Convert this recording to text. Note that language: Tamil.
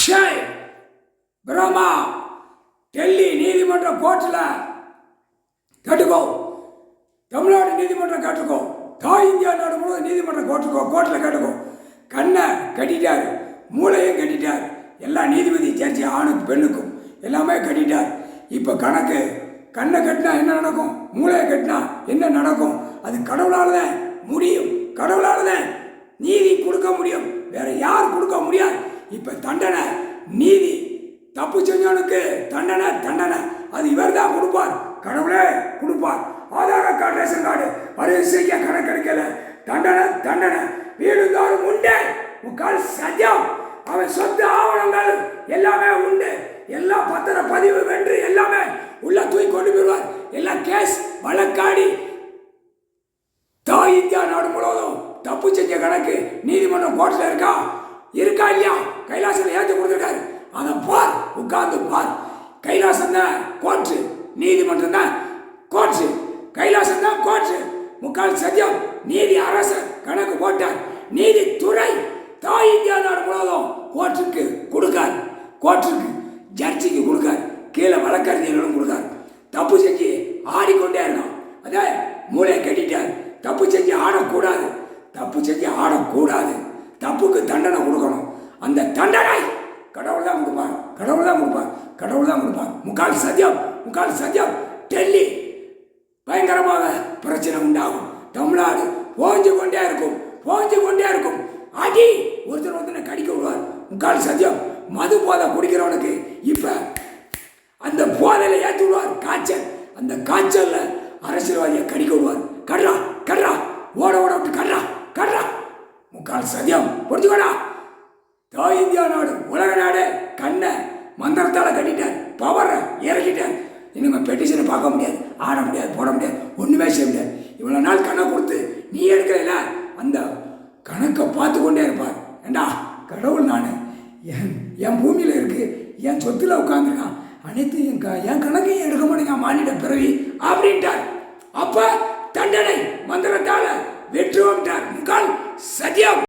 ஷேய் பிரம்மா டெல்லி நீதிமன்ற கோர்ட்டில் கேட்டுக்கோ, தமிழ்நாடு நீதிமன்றம் கேட்டுக்கோ, தாய் இந்தியா நாடு முழுவதும் நீதிமன்றம் கோர்ட்டில் கேட்டுக்கோ. கண்ணை கட்டிட்டார், மூளையும் கட்டிட்டார், எல்லா நீதிபதி ஜட்ஜி ஆணுக்கு பெண்ணுக்கும் எல்லாமே கட்டிட்டார். இப்போ கணக்கு கண்ணை கட்டினா என்ன நடக்கும், மூளையை கட்டினா என்ன நடக்கும்? அது கடவுளால் தான் முடியும், கடவுளால் தான் நீதி கொடுக்க முடியும், வேற யார் கொடுக்க முடியாது. இப்போ தண்டனை நீதி, தப்பு செஞ்சவனுக்கு தண்டனை தண்டனை அது இவர் தான் கொடுப்பார், கடவுளே கொடுப்பார். ஆதார கார்டு, ரேஷன் கார்டு வரிசையா கணக்கெடுக்கல, தண்டனை தண்டனை. வீடுதாரும் உண்டு, முக்கால் சத்தியம். அவன் சொத்து ஆவணங்கள் எல்லாமே உண்டு, எல்லா பத்திர பதிவு வென்று எல்லாமே உள்ள தூக்கி கொண்டு போயிடுவார். எல்லாம் கேஸ் வழக்காடி தாய் இந்தியா நாடு முழுவதும் தப்பு செஞ்ச கணக்கு நீதிமன்றம் கோர்ட்டில் இருக்கா இல்லையா? கைலாசத்தில் ஏற்றி கொடுத்துருக்காரு, அதை பார், உட்கார்ந்து பார். கைலாசம் தான் கோர்ட்டு, நீதிமன்றம் தான் கோர்ட்டு, கைலாசம் தான் கோர்ட்டு. முக்கால் சத்தியம் நீதி அரசர் கணக்கு போட்டார். நீதித்துறை தாய் இந்தியா நாடு முழுவதும் கோர்ட்டுக்கு கொடுக்கார், கோர்ட்டுக்கு ஜட்ஜிக்கு கொடுக்கார், கீழே வழக்கறிஞர்களும் கொடுக்கார். தப்பு செஞ்சு ஆடிக்கொண்டே இருக்கான், அதே மூளையை கட்டிட்டார். தப்பு செஞ்சு ஆடக்கூடாது, தப்பு செஞ்சு ஆடக்கூடாது, தப்புக்கு தண்டனை கொடுக்கணும். அந்த தண்டனை கடவுள் தான் கொடுப்பார், கடவுள் தான் கொடுப்பார், கடவுள் தான் கொடுப்பார். முக்கால் சத்தியம், முக்கால் சத்தியம். டெல்லி பயங்கரமாக பிரச்சனை உண்டாகும், தமிழ்நாடு போஞ்சு கொண்டே இருக்கும், போஞ்சு கொண்டே இருக்கும். அடி ஒருத்தர் கடிக்க விடுவார். முக்கால் சத்தியம். மது போதை குடிக்கிறவனுக்கு இப்ப அந்த போதையில ஏற்றி விடுவார் காய்ச்சல், அந்த காய்ச்சல்ல அரசியல்வாதியை கடிக்க விடுவார். கட்றா கட்றா, ஓட ஓட விட்டு கட்றா கட்றா. முக்கால் சத்தியம் புரிஞ்சுக்கடா. தாய் இந்தியா நாடு உலக நாடு கண்ணை மந்திரத்தால் கட்டிட்டார், பவரை இறக்கிட்டார். இனிமே பெட்டிஷனை பார்க்க முடியாது, ஆட முடியாது, போட முடியாது, ஒன்றுமே செய்ய முடியாது. இவ்வளோ நாள் கணக்கு கொடுத்து நீ எடுக்கல, அந்த கணக்கை பார்த்து கொண்டே இருப்பார். ஏண்டா கடவுள் நான் என் பூமியில் இருக்கு, என் சொத்துல உட்காந்துருக்கான், அனைத்து என் கணக்கையும் எடுக்க மாட்டேங்க